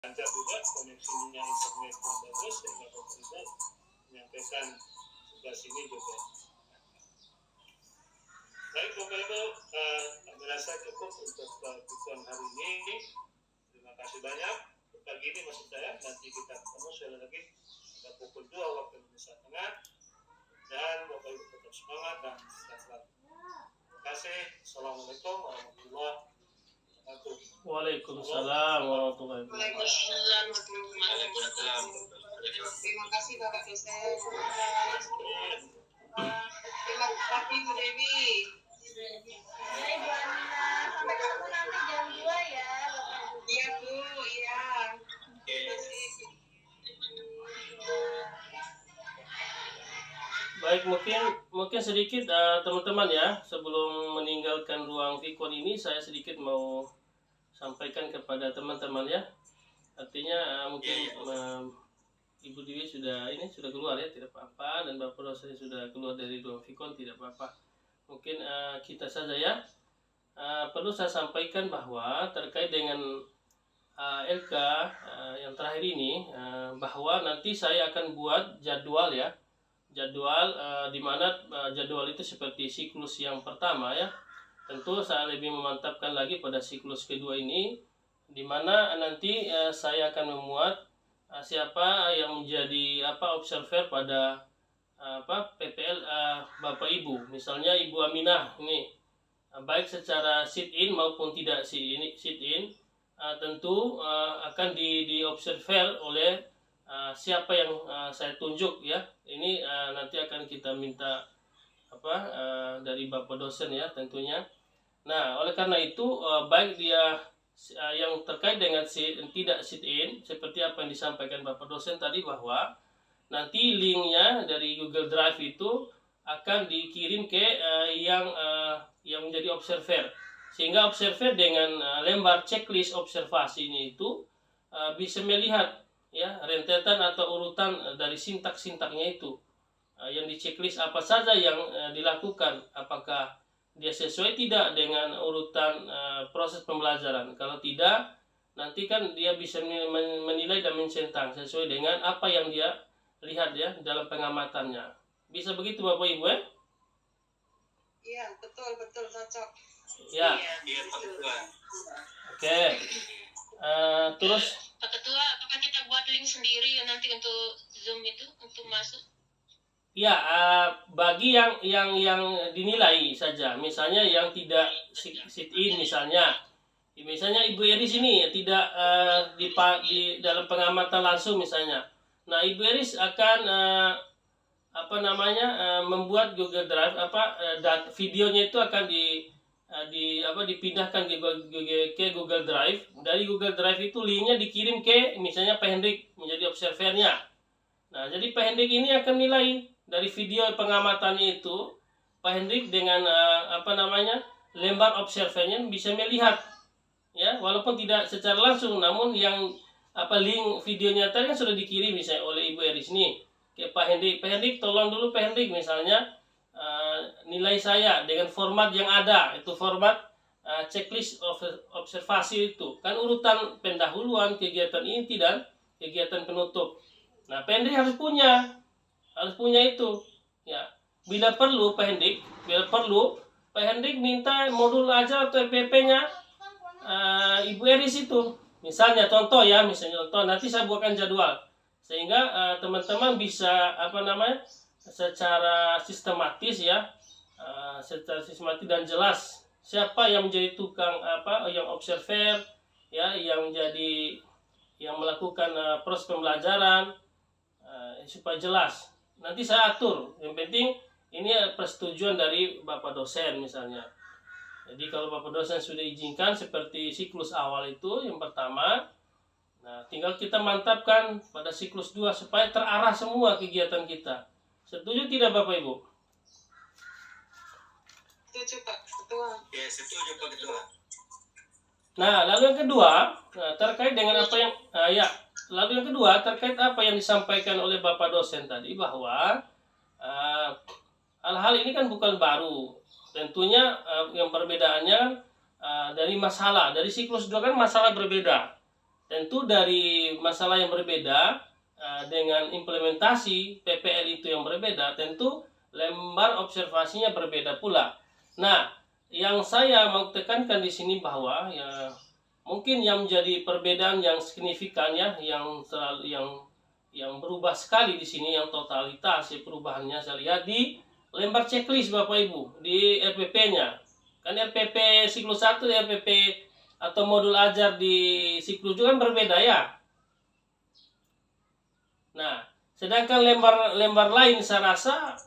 lancar juga koneksinya internet bagus sehingga Bapak Ibu menyampaikan sebelah sini juga. Baik Bapak Ibu, kami rasa cukup untuk tujuan hari ini. Terima kasih banyak. Pagi ini maksud saya, nanti kita ketemu sekali lagi pada pukul 2 waktu Indonesia Tengah. Dan Bapak Ibu tetap semangat dan sehat selalu. Terima kasih. Assalamualaikum warahmatullahi wabarakatuh. Waalaikumsalam warahmatullahi wabarakatuh. Waalaikumsalam warahmatullahi wabarakatuh. Terima kasih Bapak dosen. Terima kasih Bu Dewi. Sampai ketemu nanti jam 2 ya Bapak Ibu. Iya Bu, iya. Terima kasih. Baik, mungkin sedikit teman-teman ya, sebelum meninggalkan ruang Vicon ini saya sedikit mau sampaikan kepada teman-teman ya. Artinya mungkin Ibu Dewi sudah keluar ya, tidak apa-apa, dan Bapak dosen sudah keluar dari ruang Vicon, tidak apa-apa. Mungkin kita saja ya. Perlu saya sampaikan bahwa terkait dengan LK yang terakhir ini, bahwa nanti saya akan buat jadwal ya. Jadwal di mana jadwal itu seperti siklus yang pertama ya. Tentu saya lebih memantapkan lagi pada siklus kedua ini, di mana nanti saya akan memuat siapa yang menjadi observer pada PPL Bapak Ibu. Misalnya Ibu Aminah ini, baik secara sit in maupun tidak sit in, tentu akan diobserver oleh siapa yang saya tunjuk ya. Ini nanti akan kita minta dari Bapak dosen ya tentunya. Nah, oleh karena itu baik dia yang terkait dengan tidak sit in, seperti apa yang disampaikan Bapak dosen tadi, bahwa nanti linknya dari Google Drive itu akan dikirim ke yang menjadi observer, sehingga observer dengan lembar checklist observasinya itu bisa melihat ya rentetan atau urutan dari sintak-sintaknya itu, yang di checklist apa saja yang dilakukan, apakah dia sesuai tidak dengan urutan proses pembelajaran. Kalau tidak, nanti kan dia bisa menilai dan mencentang sesuai dengan apa yang dia lihat ya dalam pengamatannya. Bisa begitu Bapak Ibu ya? Iya, betul cocok. Ya. Iya, Pak Ketua. Oke. Terus Pak Ketua, apakah kita buat link sendiri nanti untuk Zoom itu untuk masuk? ya, bagi yang dinilai saja, misalnya yang tidak sit in misalnya Ibu Eris ini tidak di dalam pengamatan langsung misalnya. Nah, Ibu Eris akan membuat Google Drive videonya itu akan dipindahkan ke Google Drive. Dari Google Drive itu linknya dikirim ke misalnya Pak Hendrik menjadi observernya. Nah, jadi Pak Hendrik ini akan nilai dari video pengamatannya itu. Pak Hendrik dengan lembar observernya bisa melihat ya, walaupun tidak secara langsung, namun yang link videonya tadi kan sudah dikirim misalnya oleh Ibu Eris nih ke Pak Hendrik. Pak Hendrik, tolong dulu Pak Hendrik misalnya nilai saya dengan format yang ada, itu format checklist observasi itu kan urutan pendahuluan, kegiatan inti dan kegiatan penutup. Nah, Pak Hendrik harus punya itu ya. Bila perlu Pak Hendrik minta modul ajar atau FPP-nya Ibu Eris itu. Misalnya contoh, nanti saya buatkan jadwal sehingga teman-teman bisa secara sistematis ya, dan jelas siapa yang menjadi tukang yang observer ya, yang melakukan proses pembelajaran, supaya jelas. Nanti saya atur. Yang penting ini persetujuan dari Bapak dosen misalnya. Jadi kalau Bapak dosen sudah izinkan seperti siklus awal itu yang pertama, nah tinggal kita mantapkan pada siklus 2 supaya terarah semua kegiatan kita. Setuju tidak Bapak Ibu? Setuju Pak Ketua. Ya, setuju Pak Ketua. Nah, lalu yang kedua, terkait dengan apa yang terkait apa yang disampaikan oleh Bapak dosen tadi, bahwa hal-hal ini kan bukan baru. Tentunya yang perbedaannya dari siklus 2 kan masalah berbeda. tentu dari masalah yang berbeda dengan implementasi PPL itu yang berbeda, tentu lembar observasinya berbeda pula. Nah, yang saya mau tekankan di sini bahwa ya mungkin yang menjadi perbedaan yang signifikan ya, yang berubah sekali di sini, yang totalitas ya perubahannya saya lihat di lembar checklist Bapak Ibu di RPP-nya. Kan RPP siklus 1, RPP atau modul ajar di siklus 2 kan berbeda ya. Nah, sedangkan lembar lain saya rasa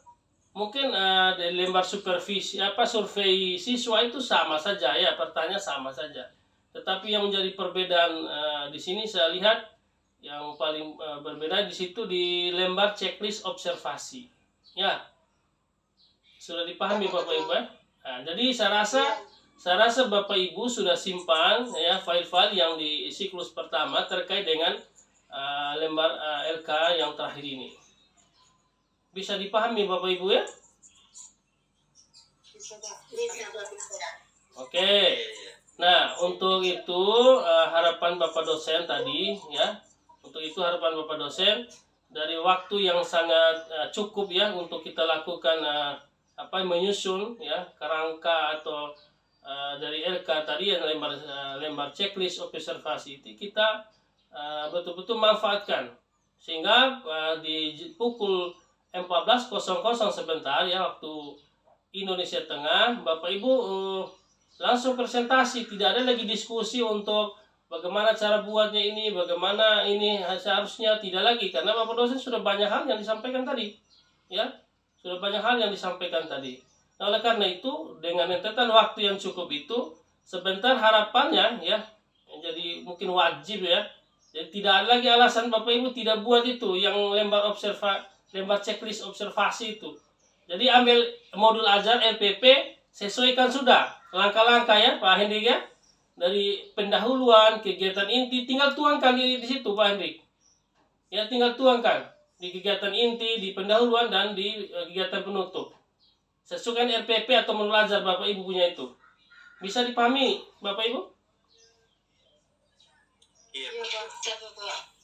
mungkin dari lembar supervisi survei siswa itu sama saja ya, pertanyaan sama saja. Tetapi yang menjadi perbedaan di sini saya lihat yang paling berbeda di situ di lembar checklist observasi. Ya. Sudah dipahami Bapak Ibu ya? Nah, jadi saya rasa Bapak Ibu sudah simpan ya file-file yang di siklus pertama terkait dengan lembar LK yang terakhir ini. Bisa dipahami Bapak Ibu ya? Bisa. Oke. Nah, untuk itu harapan Bapak dosen tadi ya. Untuk itu harapan Bapak dosen dari waktu yang sangat cukup ya untuk kita lakukan menyusun ya kerangka atau dari LK tadi yang lembar checklist observasi itu kita betul-betul manfaatkan sehingga di pukul 14.00 sebentar ya waktu Indonesia Tengah Bapak Ibu langsung presentasi, tidak ada lagi diskusi untuk bagaimana cara buatnya ini, bagaimana ini seharusnya, tidak lagi karena Bapak dosen sudah banyak hal yang disampaikan tadi ya, sudah banyak hal yang disampaikan tadi. Nah, oleh karena itu dengan rentetan waktu yang cukup itu sebentar harapannya ya jadi mungkin wajib ya. Jadi tidak ada lagi alasan Bapak Ibu tidak buat itu yang lembar checklist observasi itu. Jadi ambil modul ajar LPP, sesuaikan sudah langkah-langkah ya Pak Hendrik ya. Dari pendahuluan, kegiatan inti, tinggal tuangkan di situ Pak Hendrik. Ya tinggal tuangkan di kegiatan inti, di pendahuluan dan di kegiatan penutup. Sesuaikan RPP atau modul ajar Bapak Ibu punya itu. Bisa dipahami Bapak Ibu? Iya, Pak.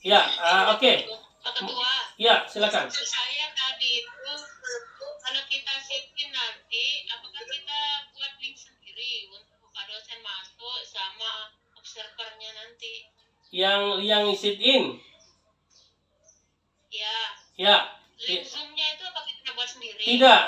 Ya, oke. Pak Ketua, Ya, silakan. saya tadi itu kalau kita setting nanti, apakah kita buat link sendiri untuk Pak dosen masuk sama observernya nanti? Yang sit in. Ya. Ya. Link Zoom-nya itu apa kita buat sendiri? Tidak,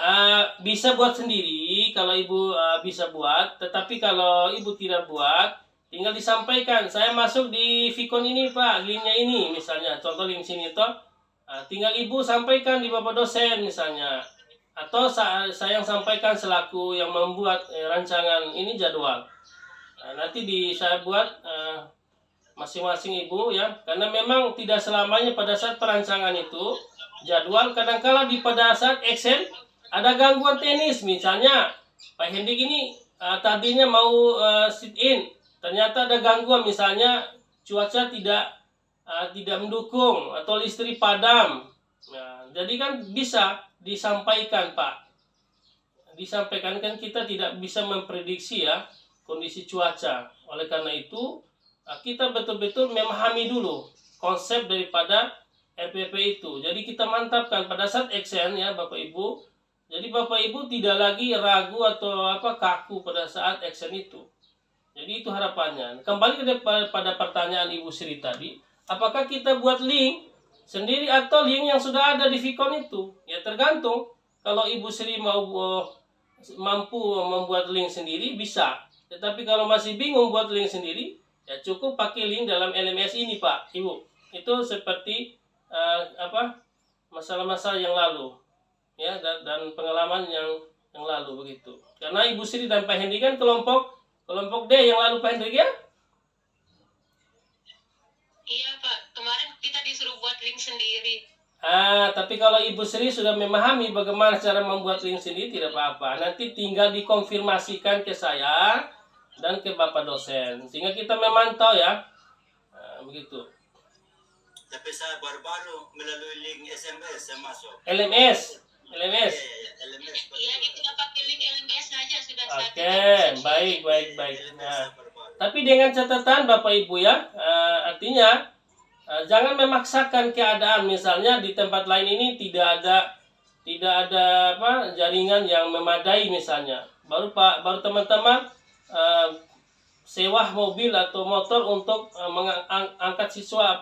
bisa buat sendiri kalau Ibu bisa buat, tetapi kalau Ibu tidak buat, tinggal disampaikan, saya masuk di Vicon ini Pak, linknya ini misalnya, contoh link sini toh, tinggal Ibu sampaikan di Bapak dosen misalnya, atau saya yang sampaikan selaku yang membuat rancangan ini jadwal. Nanti saya buat masing-masing Ibu ya, karena memang tidak selamanya pada saat perancangan itu jadwal, kadang-kala pada saat Excel ada gangguan teknis, misalnya Pak Hendik ini tadinya mau sit in, ternyata ada gangguan, misalnya cuaca tidak mendukung atau listrik padam. Nah, jadi kan bisa disampaikan Pak, disampaikan kan kita tidak bisa memprediksi ya kondisi cuaca. Oleh karena itu kita betul-betul memahami dulu konsep daripada RPP itu. Jadi kita mantapkan pada saat action ya Bapak Ibu. Jadi Bapak Ibu tidak lagi ragu atau kaku pada saat action itu. Jadi itu harapannya. Kembali pada pertanyaan Ibu Sri tadi, apakah kita buat link sendiri atau link yang sudah ada di Vicon itu? Ya tergantung. Kalau Ibu Sri mampu membuat link sendiri bisa. Tetapi kalau masih bingung buat link sendiri, ya cukup pakai link dalam LMS ini Pak Ibu. Itu seperti masalah-masalah yang lalu ya dan pengalaman yang lalu begitu. Karena Ibu Sri dan Pak Hendy kan kelompok D yang lalu Pak Hendy ya? Iya Pak, kemarin kita disuruh buat link sendiri. Tapi kalau Ibu Sri sudah memahami bagaimana cara membuat link sendiri tidak apa-apa. Nanti tinggal dikonfirmasikan ke saya dan ke Bapak dosen sehingga kita memantau ya. Begitu. Tapi saya baru-baru melalui link SMS saya masuk. LMS. Iya, LMS. Iya, itu pakai link LMS saja sudah. Oke, baik. LMS Nah, saya baru-baru. tapi dengan catatan Bapak Ibu ya, artinya jangan memaksakan keadaan. Misalnya di tempat lain ini tidak ada jaringan yang memadai misalnya. Baru teman-teman sewa mobil atau motor untuk mengangkat siswa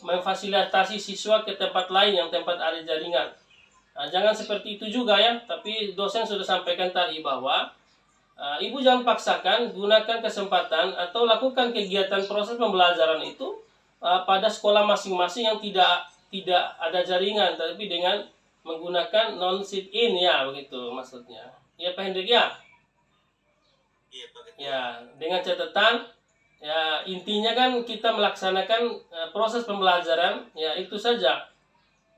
memfasilitasi siswa ke tempat lain yang tempat ada jaringan. Jangan seperti itu juga ya. Tapi dosen sudah sampaikan tadi bahwa ibu jangan paksakan, gunakan kesempatan atau lakukan kegiatan proses pembelajaran itu pada sekolah masing-masing yang tidak ada jaringan, tapi dengan menggunakan non sit in ya, begitu maksudnya. Ya Pak Hendrik ya. Iya Pak Ketua. Ya, dengan catatan ya intinya kan kita melaksanakan proses pembelajaran ya, itu saja.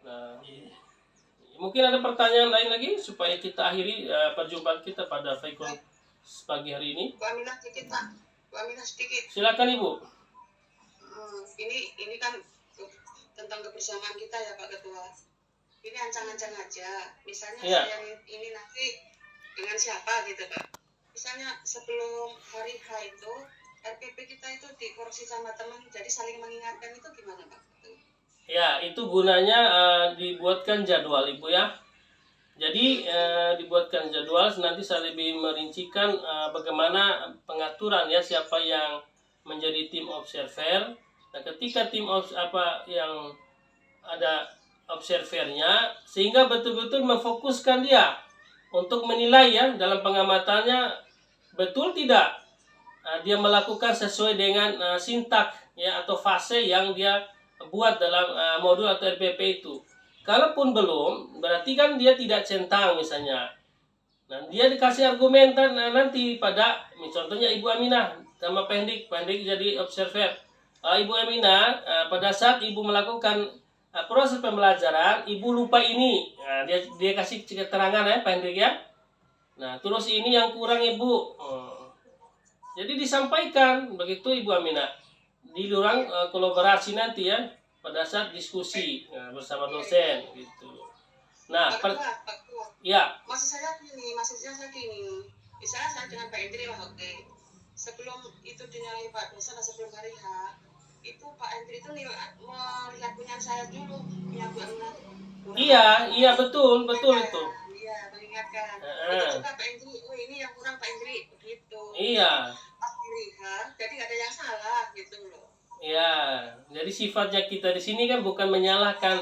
Nah, mungkin ada pertanyaan lain lagi supaya kita akhiri perjumpaan kita pada Faikon pagi hari ini. Bu Aminah sedikit Pak, Bu Aminah sedikit. Silakan Ibu. Ini kan tentang kebersamaan kita ya Pak Ketua. Ini ancang-ancang aja. Misalnya Iya. saya ini nanti dengan siapa gitu Pak. Misalnya sebelum hari H itu RPP kita itu dikoreksi sama teman, jadi saling mengingatkan, itu gimana Pak? Ya, itu gunanya dibuatkan jadwal Ibu ya. Jadi dibuatkan jadwal, nanti saya lebih merincikan bagaimana pengaturan ya, siapa yang menjadi tim observer. Nah, ketika tim yang ada observernya, sehingga betul-betul memfokuskan dia untuk menilai ya dalam pengamatannya betul tidak dia melakukan sesuai dengan sintak ya atau fase yang dia buat dalam modul atau RPP itu. Kalaupun belum, berarti kan dia tidak centang misalnya. Nah, dia dikasih argumen nanti pada contohnya Ibu Aminah sama Pak Hendrik jadi observer. Ibu Aminah pada saat Ibu melakukan proses pembelajaran, Ibu lupa ini. Nah, dia kasih keterangan ya Pak Hendrik ya. Nah, terus ini yang kurang Ibu. Jadi disampaikan begitu Ibu Aminah. Di ruang kolaborasi nanti ya pada saat diskusi bersama dosen gitu. Nah, Pak Ketua. ya. Maksudnya saya gini. Misalnya saya dengan Pak Hendri lah, oke. Sebelum itu dinilai Pak dosen, sebelum hari H, itu Pak Hendri itu melihat punya saya dulu, punya Bu Aminah. Iya betul itu. Iya, mengingatkan. Itu juga Pak Hendri, oh ini yang kurang Pak Hendri, begitu. Iya. Pas dilihat, jadi nggak ada yang salah gitu loh. Ya, jadi sifatnya kita di sini kan bukan menyalahkan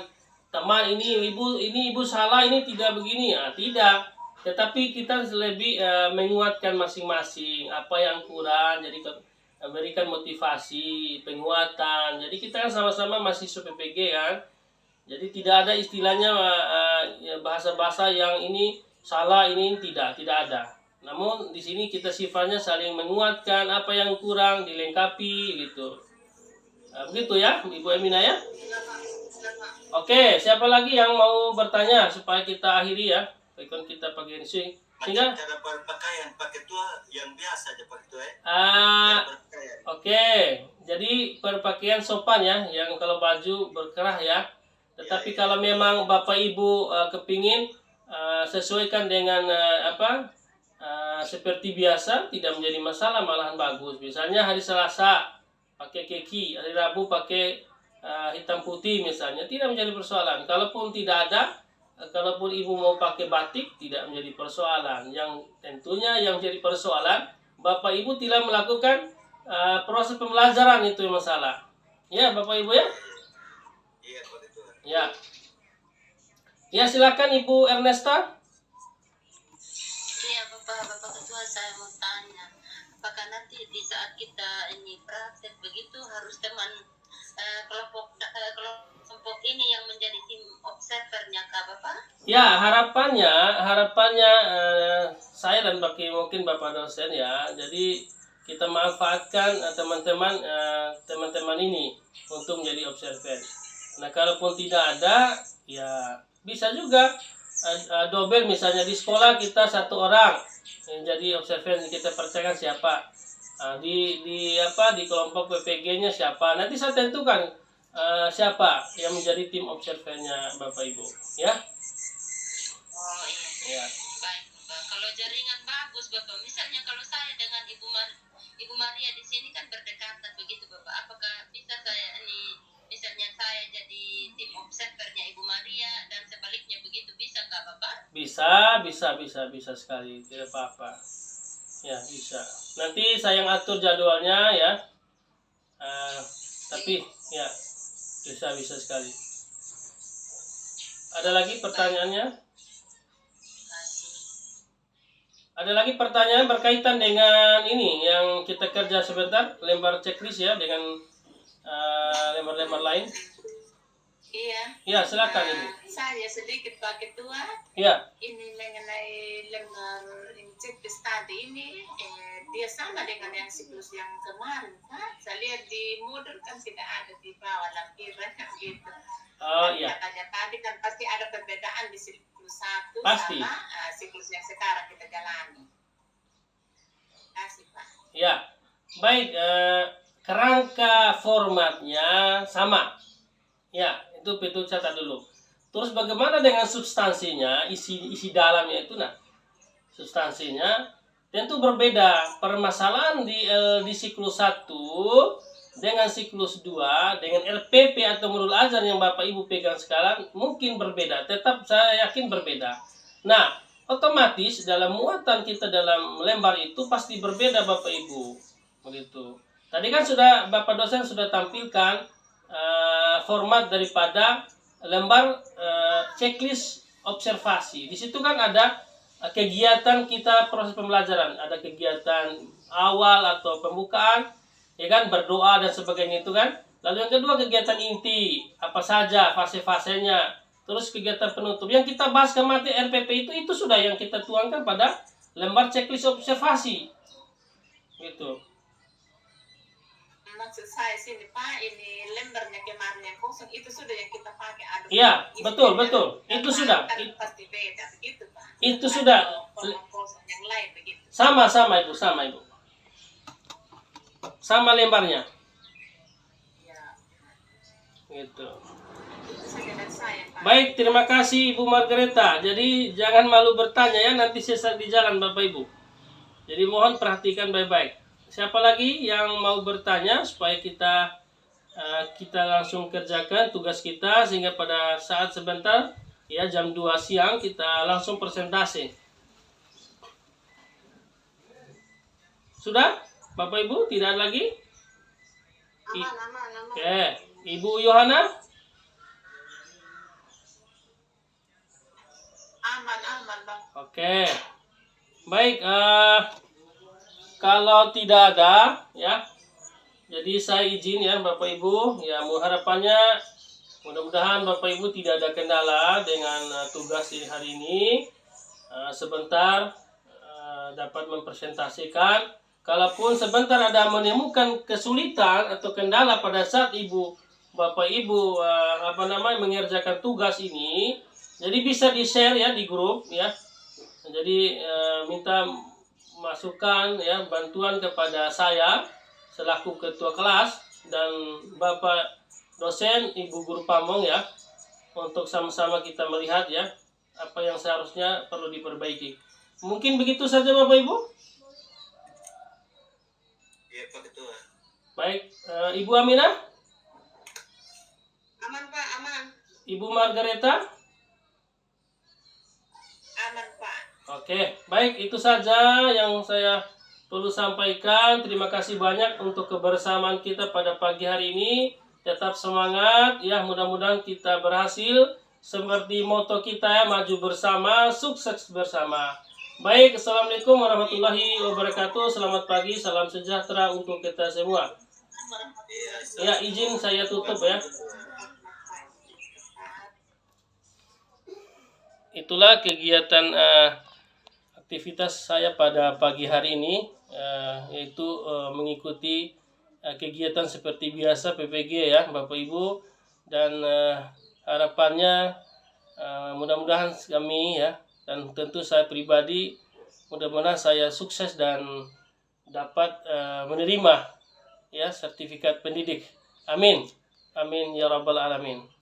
teman ini ibu salah, ini tidak begini, tidak. Tetapi kita lebih menguatkan masing-masing apa yang kurang, jadi berikan motivasi, penguatan. Jadi kita kan sama-sama mahasiswa PPG kan. Jadi tidak ada istilahnya bahasa-bahasa yang ini salah, ini tidak ada. Namun di sini kita sifatnya saling menguatkan, apa yang kurang dilengkapi gitu. Begitu ya Ibu Aminah ya. Oke, siapa lagi yang mau bertanya supaya kita akhiri ya ikon kita pagi ini sehingga cara berpakaian Pak Ketua yang biasa aja Pak Ketua ya. Oke, jadi berpakaian sopan ya, yang kalau baju berkerah ya. Tetapi kalau memang Bapak Ibu kepingin sesuaikan dengan seperti biasa, tidak menjadi masalah, malahan bagus. Misalnya hari Selasa pakai keki, hari Rabu pakai hitam putih misalnya, tidak menjadi persoalan. Kalaupun tidak ada, kalaupun ibu mau pakai batik, tidak menjadi persoalan. Yang tentunya yang jadi persoalan, Bapak Ibu tidak melakukan proses pembelajaran, itu yang masalah. Ya Bapak Ibu ya. Iya Pak Ketua. Ya. Ya silakan Ibu Ernesta. Iya Bapak Ketua, saya mau tanya, apakah nanti di saat kita ini praktek begitu harus teman kelompok ini yang menjadi tim observernya Kak Bapak? Ya harapannya saya dan mungkin Bapak dosen ya. Jadi kita manfaatkan teman-teman ini untuk menjadi observer. Nah kalaupun tidak ada, ya bisa juga double, misalnya di sekolah kita satu orang yang jadi observer, kita percayakan siapa. Di kelompok PPG-nya siapa. Nanti saya tentukan siapa yang menjadi tim observernya Bapak Ibu, ya. Oh iya. Ya. Baik Bapak. Kalau jaringan bagus Bapak, misalnya kalau saya dengan Ibu Maria di sini kan berdekatan begitu Bapak. Apakah bisa saya ini misalnya saya jadi tim observernya Ibu Maria dan sebaliknya begitu bisa nggak Bapak? Bisa sekali, tidak apa-apa. Ya, bisa. Nanti saya yang atur jadwalnya ya. Tapi ya bisa sekali. Ada lagi pertanyaannya? Kasih. Ada lagi pertanyaan berkaitan dengan ini yang kita kerja sebentar, lembar checklist ya, dengan lembar-lembar lain. Iya. Ya, silakan Ibu. Saya sedikit Pak Ketua. Ya, Ini mengenai lembar checklist tadi ini dia sama dengan yang siklus yang kemarin Pak. Saya lihat di modul kan tidak ada di bawah lampiran gitu. oh iya, Katanya tadi kan pasti ada perbedaan di siklus 1 Pasti. sama siklus yang sekarang kita jalani. Kasih Pak. ya. Baik, kerangka formatnya sama. Ya, itu catat dulu. Terus bagaimana dengan substansinya, isi dalamnya itu, nah, substansinya tentu berbeda. Permasalahan di siklus 1 dengan siklus 2 dengan LPP atau modul ajar yang Bapak Ibu pegang sekarang mungkin berbeda. Tetap saya yakin berbeda. Nah, otomatis dalam muatan kita dalam lembar itu pasti berbeda Bapak Ibu. Begitu. Tadi kan sudah Bapak dosen sudah tampilkan format daripada lembar checklist observasi. Di situ kan ada kegiatan kita proses pembelajaran, ada kegiatan awal atau pembukaan, ya kan, berdoa dan sebagainya itu kan. Lalu yang kedua kegiatan inti, apa saja fase-fasenya. Terus kegiatan penutup. Yang kita bahas kemarin RPP itu sudah yang kita tuangkan pada lembar checklist observasi. Gitu. Maksud saya sini Pak, ini lembarnya kemarin yang kosong itu sudah yang kita pakai. Ada Iya, isinya betul. yang Itu lain sudah. kan pasti beda begitu Pak. Itu sudah. Kalau kosong yang lain begitu. Sama Ibu. Sama lembarnya. Ya, Gitu. itu saja dari saya Pak. Baik, terima kasih Ibu Margareta. Jadi jangan malu bertanya ya, nanti sesat di jalan Bapak Ibu. Jadi mohon perhatikan baik-baik. Siapa lagi yang mau bertanya supaya kita langsung kerjakan tugas kita sehingga pada saat sebentar ya jam 2 siang kita langsung presentasi. Sudah? Bapak Ibu tidak ada lagi? Aman. Oke, Ibu Yohana? Aman Bang. Oke. Baik, kalau tidak ada ya, jadi saya izin ya Bapak Ibu, ya harapannya mudah-mudahan Bapak Ibu tidak ada kendala dengan tugas hari ini. Sebentar dapat mempresentasikan. Kalaupun sebentar ada menemukan kesulitan atau kendala pada saat Bapak Ibu mengerjakan tugas ini, jadi bisa di-share ya di grup ya. Jadi minta masukan ya, bantuan kepada saya selaku ketua kelas dan Bapak dosen, Ibu guru pamong ya, untuk sama-sama kita melihat ya apa yang seharusnya perlu diperbaiki. Mungkin begitu saja Bapak Ibu. Iya Pak Ketua. Baik, Ibu Aminah, Aman Pak, aman. Ibu Margareta. Aman Pak. Oke, baik, itu saja yang saya perlu sampaikan. Terima kasih banyak untuk kebersamaan kita pada pagi hari ini. Tetap semangat ya, mudah-mudahan kita berhasil seperti moto kita ya, maju bersama, sukses bersama. Baik, Assalamualaikum warahmatullahi wabarakatuh. Selamat pagi, salam sejahtera untuk kita semua. Ya, izin saya tutup ya. Itulah kegiatan aktivitas saya pada pagi hari ini, yaitu mengikuti kegiatan seperti biasa PPG ya Bapak Ibu, dan harapannya mudah-mudahan kami ya, dan tentu saya pribadi mudah-mudahan saya sukses dan dapat menerima ya sertifikat pendidik. Amin ya rabbal alamin.